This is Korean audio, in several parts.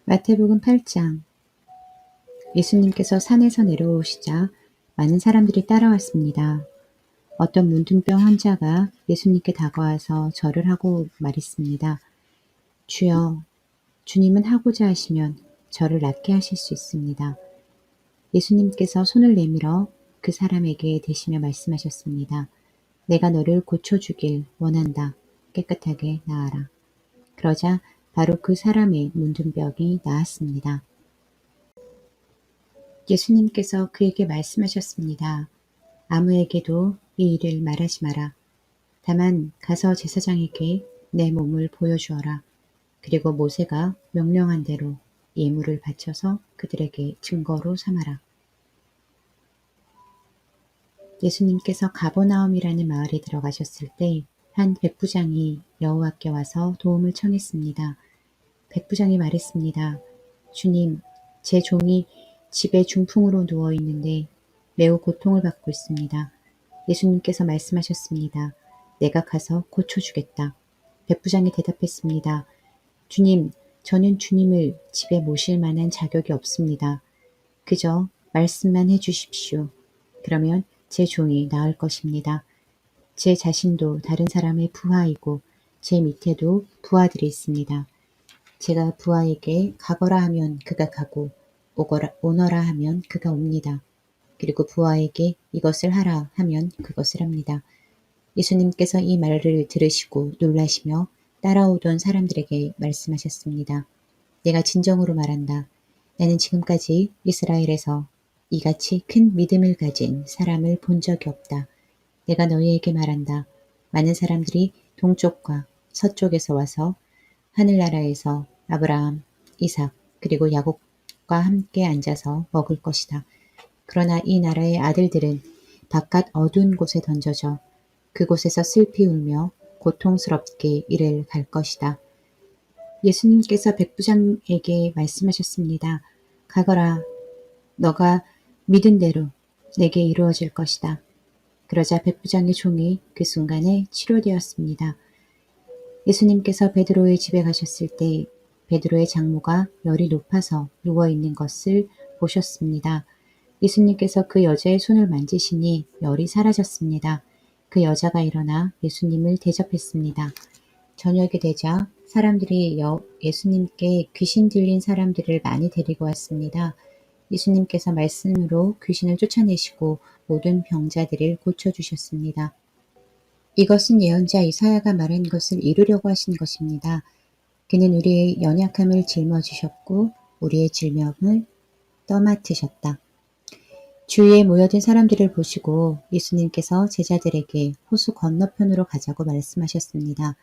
마태복음 8장. 예수님께서 산에서 내려오시자 많은 사람들이 따라왔습니다. 어떤 문둥병 환자가 예수님께 다가와서 절을 하고 말했습니다. 주여, 주님은 하고자 하시면 저를 낫게 하실 수 있습니다. 예수님께서 손을 내밀어 그 사람에게 대시며 말씀하셨습니다. 내가 너를 고쳐주길 원한다. 깨끗하게 나아라. 그러자 바로 그 사람의 문둥병이 나았습니다. 예수님께서 그에게 말씀하셨습니다. 아무에게도 이 일을 말하지 마라. 다만 가서 제사장에게 내 몸을 보여주어라. 그리고 모세가 명령한 대로 예물을 바쳐서 그들에게 증거로 삼아라. 예수님께서 가버나움이라는 마을에 들어가셨을 때 한 백부장이 여호와께 와서 도움을 청했습니다. 백부장이 말했습니다. 주님, 제 종이 집에 중풍으로 누워 있는데 매우 고통을 받고 있습니다. 예수님께서 말씀하셨습니다. 내가 가서 고쳐주겠다. 백부장이 대답했습니다. 주님, 저는 주님을 집에 모실 만한 자격이 없습니다. 그저 말씀만 해주십시오. 그러면 제 종이 나을 것입니다. 제 자신도 다른 사람의 부하이고 제 밑에도 부하들이 있습니다. 제가 부하에게 가거라 하면 그가 가고 오너라 하면 그가 옵니다. 그리고 부하에게 이것을 하라 하면 그것을 합니다. 예수님께서 이 말을 들으시고 놀라시며 따라오던 사람들에게 말씀하셨습니다. 내가 진정으로 말한다. 나는 지금까지 이스라엘에서 이같이 큰 믿음을 가진 사람을 본 적이 없다. 내가 너희에게 말한다. 많은 사람들이 동쪽과 서쪽에서 와서 하늘나라에서 아브라함, 이삭, 그리고 야곱과 함께 앉아서 먹을 것이다. 그러나 이 나라의 아들들은 바깥 어두운 곳에 던져져 그곳에서 슬피 울며 고통스럽게 이를 갈 것이다. 예수님께서 백부장에게 말씀하셨습니다. 가거라. 너가 믿은 대로 내게 이루어질 것이다. 그러자 백부장의 종이 그 순간에 치료되었습니다. 예수님께서 베드로의 집에 가셨을 때 베드로의 장모가 열이 높아서 누워있는 것을 보셨습니다. 예수님께서 그 여자의 손을 만지시니 열이 사라졌습니다. 그 여자가 일어나 예수님을 대접했습니다. 저녁이 되자 사람들이 예수님께 귀신 들린 사람들을 많이 데리고 왔습니다. 예수님께서 말씀으로 귀신을 쫓아내시고 모든 병자들을 고쳐주셨습니다. 이것은 예언자 이사야가 말한 것을 이루려고 하신 것입니다. 그는 우리의 연약함을 짊어지셨고 우리의 질병을 떠맡으셨다. 주위에 모여든 사람들을 보시고 예수님께서 제자들에게 호수 건너편으로 가자고 말씀하셨습니다.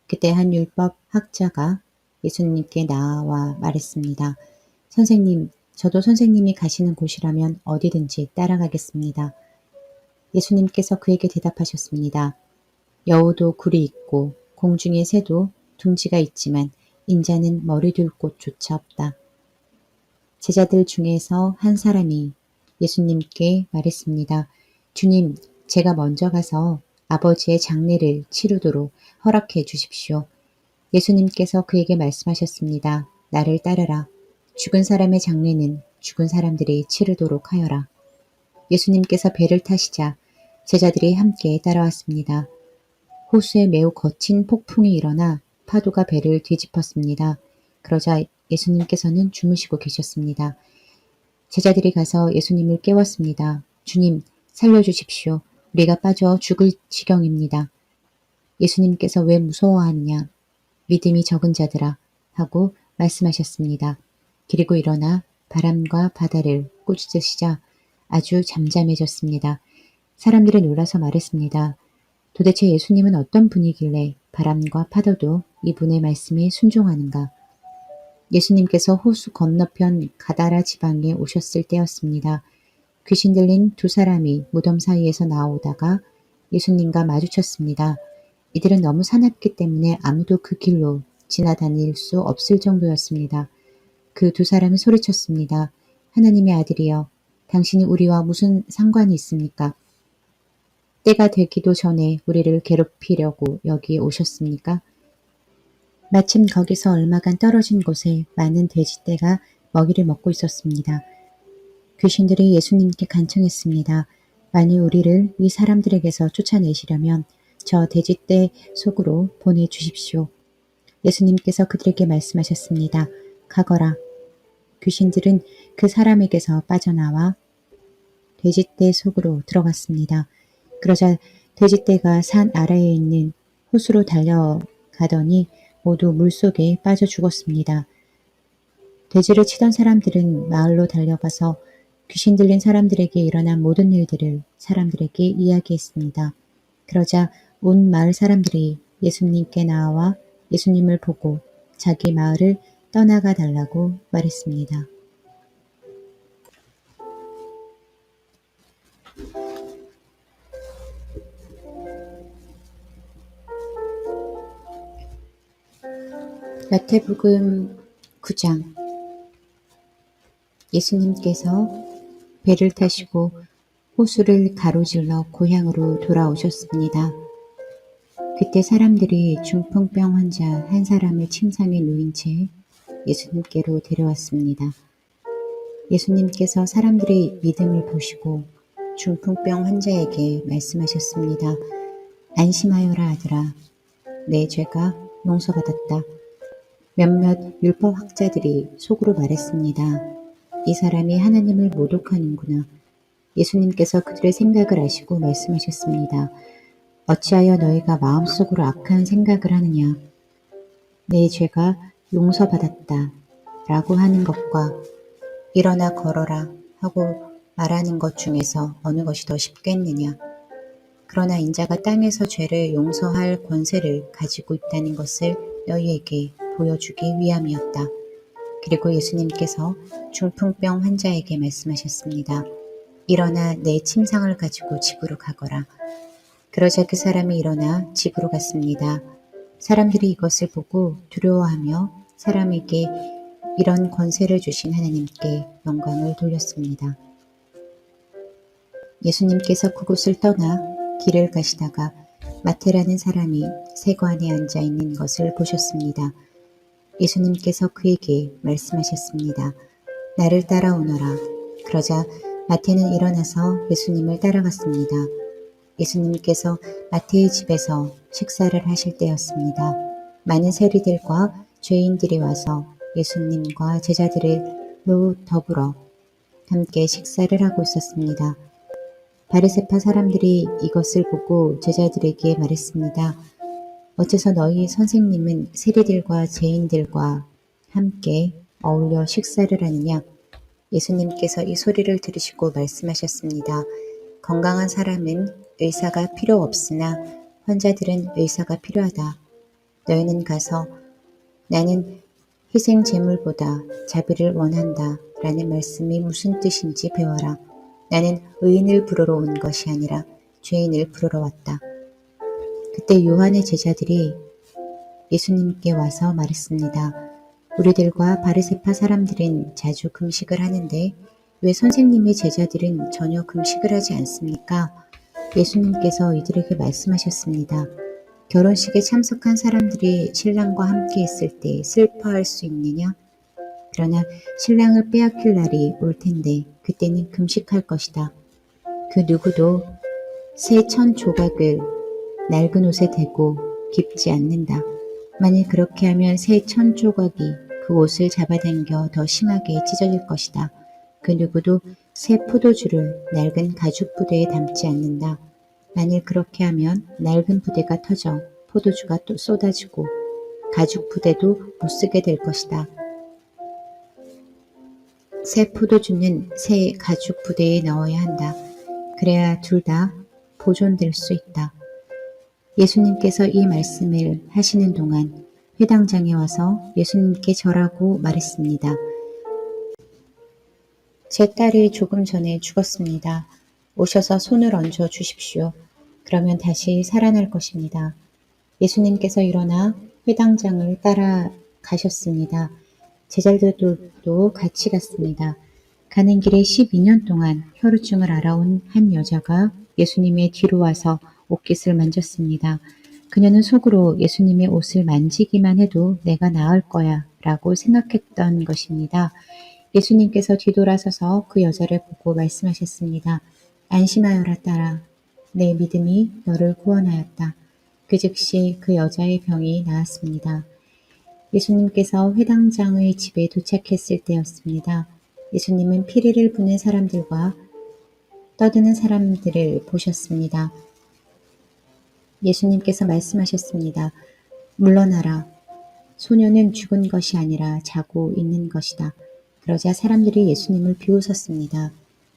그때 한 율법 학자가 예수님께 나와 말했습니다. 선생님, 저도 선생님이 가시는 곳이라면 어디든지 따라가겠습니다. 예수님께서 그에게 대답하셨습니다. 여우도 굴이 있고 공중의 새도 둥지가 있지만 인자는 머리 둘 곳조차 없다. 제자들 중에서 한 사람이 예수님께 말했습니다. 주님, 제가 먼저 가서 아버지의 장례를 치르도록 허락해 주십시오. 예수님께서 그에게 말씀하셨습니다. 나를 따르라. 죽은 사람의 장례는 죽은 사람들이 치르도록 하여라. 예수님께서 배를 타시자 제자들이 함께 따라왔습니다. 호수에 매우 거친 폭풍이 일어나 파도가 배를 뒤집었습니다. 그러자 예수님께서는 주무시고 계셨습니다. 제자들이 가서 예수님을 깨웠습니다. 주님, 살려주십시오. 우리가 빠져 죽을 지경입니다. 예수님께서 왜 무서워하느냐? 믿음이 적은 자들아 하고 말씀하셨습니다. 그리고 일어나 바람과 바다를 꾸짖으시자 아주 잠잠해졌습니다. 사람들이 놀라서 말했습니다. 도대체 예수님은 어떤 분이길래 바람과 파도도 이분의 말씀에 순종하는가? 예수님께서 호수 건너편 가다라 지방에 오셨을 때였습니다. 귀신 들린 두 사람이 무덤 사이에서 나오다가 예수님과 마주쳤습니다. 이들은 너무 사납기 때문에 아무도 그 길로 지나다닐 수 없을 정도였습니다. 그 두 사람이 소리쳤습니다. 하나님의 아들이여, 당신이 우리와 무슨 상관이 있습니까? 때가 되기도 전에 우리를 괴롭히려고 여기에 오셨습니까? 마침 거기서 얼마간 떨어진 곳에 많은 돼지떼가 먹이를 먹고 있었습니다. 귀신들이 예수님께 간청했습니다. 만일 우리를 이 사람들에게서 쫓아내시려면 저 돼지떼 속으로 보내주십시오. 예수님께서 그들에게 말씀하셨습니다. 가거라. 귀신들은 그 사람에게서 빠져나와 돼지떼 속으로 들어갔습니다. 그러자 돼지떼가 산 아래에 있는 호수로 달려가더니 모두 물속에 빠져 죽었습니다. 돼지를 치던 사람들은 마을로 달려가서 귀신 들린 사람들에게 일어난 모든 일들을 사람들에게 이야기했습니다. 그러자 온 마을 사람들이 예수님께 나와 예수님을 보고 자기 마을을 떠나가 달라고 말했습니다. 마태복음 9장. 예수님께서 배를 타시고 호수를 가로질러 고향으로 돌아오셨습니다. 그때 사람들이 중풍병 환자 한 사람을 침상에 누인 채 예수님께로 데려왔습니다. 예수님께서 사람들의 믿음을 보시고 중풍병 환자에게 말씀하셨습니다. 안심하여라 아들아, 내 죄가 용서받았다. 몇몇 율법학자들이 속으로 말했습니다. 이 사람이 하나님을 모독하는구나. 예수님께서 그들의 생각을 아시고 말씀하셨습니다. 어찌하여 너희가 마음속으로 악한 생각을 하느냐. 내 죄가 용서받았다 라고 하는 것과 일어나 걸어라 하고 말하는 것 중에서 어느 것이 더 쉽겠느냐. 그러나 인자가 땅에서 죄를 용서할 권세를 가지고 있다는 것을 너희에게 보여주기 위함이었다. 그리고 예수님께서 중풍병 환자에게 말씀하셨습니다. 일어나 내 침상을 가지고 집으로 가거라. 그러자 그 사람이 일어나 집으로 갔습니다. 사람들이 이것을 보고 두려워하며 사람에게 이런 권세를 주신 하나님께 영광을 돌렸습니다. 예수님께서 그곳을 떠나 길을 가시다가 마태라는 사람이 세관에 앉아 있는 것을 보셨습니다. 예수님께서 그에게 말씀하셨습니다. 나를 따라오너라. 그러자 마태는 일어나서 예수님을 따라갔습니다. 예수님께서 마태의 집에서 식사를 하실 때였습니다. 많은 세리들과 죄인들이 와서 예수님과 제자들로 더불어 함께 식사를 하고 있었습니다. 바리새파 사람들이 이것을 보고 제자들에게 말했습니다. 어째서 너희 선생님은 세리들과 죄인들과 함께 어울려 식사를 하느냐? 예수님께서 이 소리를 들으시고 말씀하셨습니다. 건강한 사람은 의사가 필요 없으나 환자들은 의사가 필요하다. 너희는 가서 나는 희생 제물보다 자비를 원한다 라는 말씀이 무슨 뜻인지 배워라. 나는 의인을 부르러 온 것이 아니라 죄인을 부르러 왔다. 그때 요한의 제자들이 예수님께 와서 말했습니다. 우리들과 바리새파 사람들은 자주 금식을 하는데 왜 선생님의 제자들은 전혀 금식을 하지 않습니까? 예수님께서 이들에게 말씀하셨습니다. 결혼식에 참석한 사람들이 신랑과 함께 있을 때 슬퍼할 수 있느냐? 그러나 신랑을 빼앗길 날이 올 텐데 그때는 금식할 것이다. 그 누구도 새 천 조각을 낡은 옷에 대고 깁지 않는다. 만일 그렇게 하면 새 천 조각이 그 옷을 잡아당겨 더 심하게 찢어질 것이다. 그 누구도 새 포도주를 낡은 가죽 부대에 담지 않는다. 만일 그렇게 하면 낡은 부대가 터져 포도주가 또 쏟아지고 가죽 부대도 못 쓰게 될 것이다. 새 포도주는 새 가죽 부대에 넣어야 한다. 그래야 둘 다 보존될 수 있다. 예수님께서 이 말씀을 하시는 동안 회당장에 와서 예수님께 절하고 말했습니다. 제 딸이 조금 전에 죽었습니다. 오셔서 손을 얹어 주십시오. 그러면 다시 살아날 것입니다. 예수님께서 일어나 회당장을 따라 가셨습니다. 제자들도 같이 갔습니다. 가는 길에 12년 동안 혈우증을 앓아온 한 여자가 예수님의 뒤로 와서 옷깃을 만졌습니다. 그녀는 속으로 예수님의 옷을 만지기만 해도 내가 나을 거야 라고 생각했던 것입니다. 예수님께서 뒤돌아서서 그 여자를 보고 말씀하셨습니다. 안심하여라 딸아. 내 믿음이 너를 구원하였다. 그 즉시 그 여자의 병이 나았습니다. 예수님께서 회당장의 집에 도착했을 때였습니다. 예수님은 피리를 부는 사람들과 떠드는 사람들을 보셨습니다. 예수님께서 말씀하셨습니다. 물러나라. 소녀는 죽은 것이 아니라 자고 있는 것이다. 그러자 사람들이 예수님을 비웃었습니다.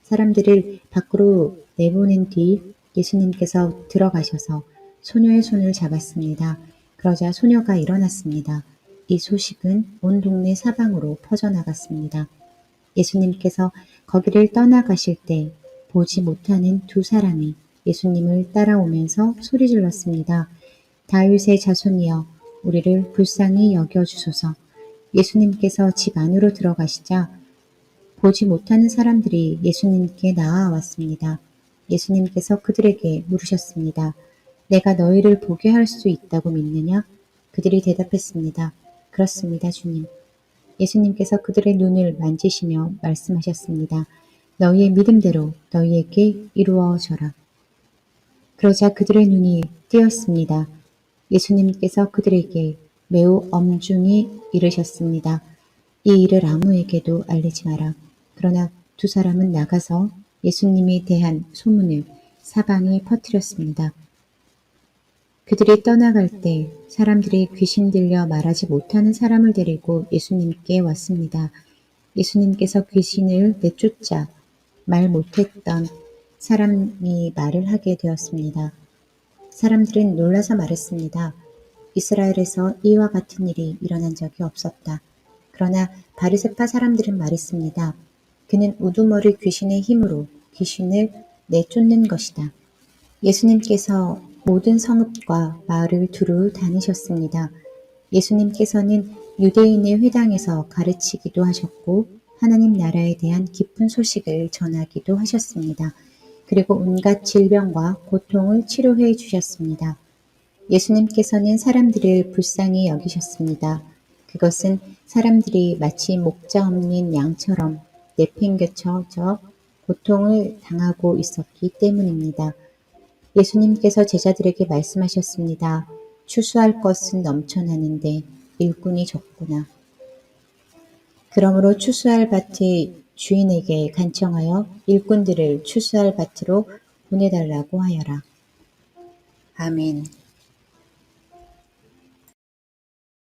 사람들을 밖으로 내보낸 뒤 예수님께서 들어가셔서 소녀의 손을 잡았습니다. 그러자 소녀가 일어났습니다. 이 소식은 온 동네 사방으로 퍼져나갔습니다. 예수님께서 거기를 떠나가실 때 보지 못하는 두 사람이 예수님을 따라오면서 소리질렀습니다. 다윗의 자손이여 우리를 불쌍히 여겨주소서. 예수님께서 집 안으로 들어가시자 보지 못하는 사람들이 예수님께 나아왔습니다. 예수님께서 그들에게 물으셨습니다. 내가 너희를 보게 할 수 있다고 믿느냐? 그들이 대답했습니다. 그렇습니다, 주님. 예수님께서 그들의 눈을 만지시며 말씀하셨습니다. 너희의 믿음대로 너희에게 이루어져라. 그러자 그들의 눈이 띄었습니다. 예수님께서 그들에게 매우 엄중히 이르셨습니다. 이 일을 아무에게도 알리지 마라. 그러나 두 사람은 나가서 예수님에 대한 소문을 사방에 퍼뜨렸습니다. 그들이 떠나갈 때 사람들이 귀신 들려 말하지 못하는 사람을 데리고 예수님께 왔습니다. 예수님께서 귀신을 내쫓자 말 못했던 사람이 말을 하게 되었습니다. 사람들은 놀라서 말했습니다. 이스라엘에서 이와 같은 일이 일어난 적이 없었다. 그러나 바리새파 사람들은 말했습니다. 그는 우두머리 귀신의 힘으로 귀신을 내쫓는 것이다. 예수님께서 모든 성읍과 마을을 두루 다니셨습니다. 예수님께서는 유대인의 회당에서 가르치기도 하셨고 하나님 나라에 대한 기쁜 소식을 전하기도 하셨습니다. 그리고 온갖 질병과 고통을 치료해 주셨습니다. 예수님께서는 사람들을 불쌍히 여기셨습니다. 그것은 사람들이 마치 목자 없는 양처럼 내팽개쳐져 고통을 당하고 있었기 때문입니다. 예수님께서 제자들에게 말씀하셨습니다. 추수할 것은 넘쳐나는데 일꾼이 적구나. 그러므로 추수할 밭의 주인에게 간청하여 일꾼들을 추수할 밭으로 보내달라고 하여라. 아멘.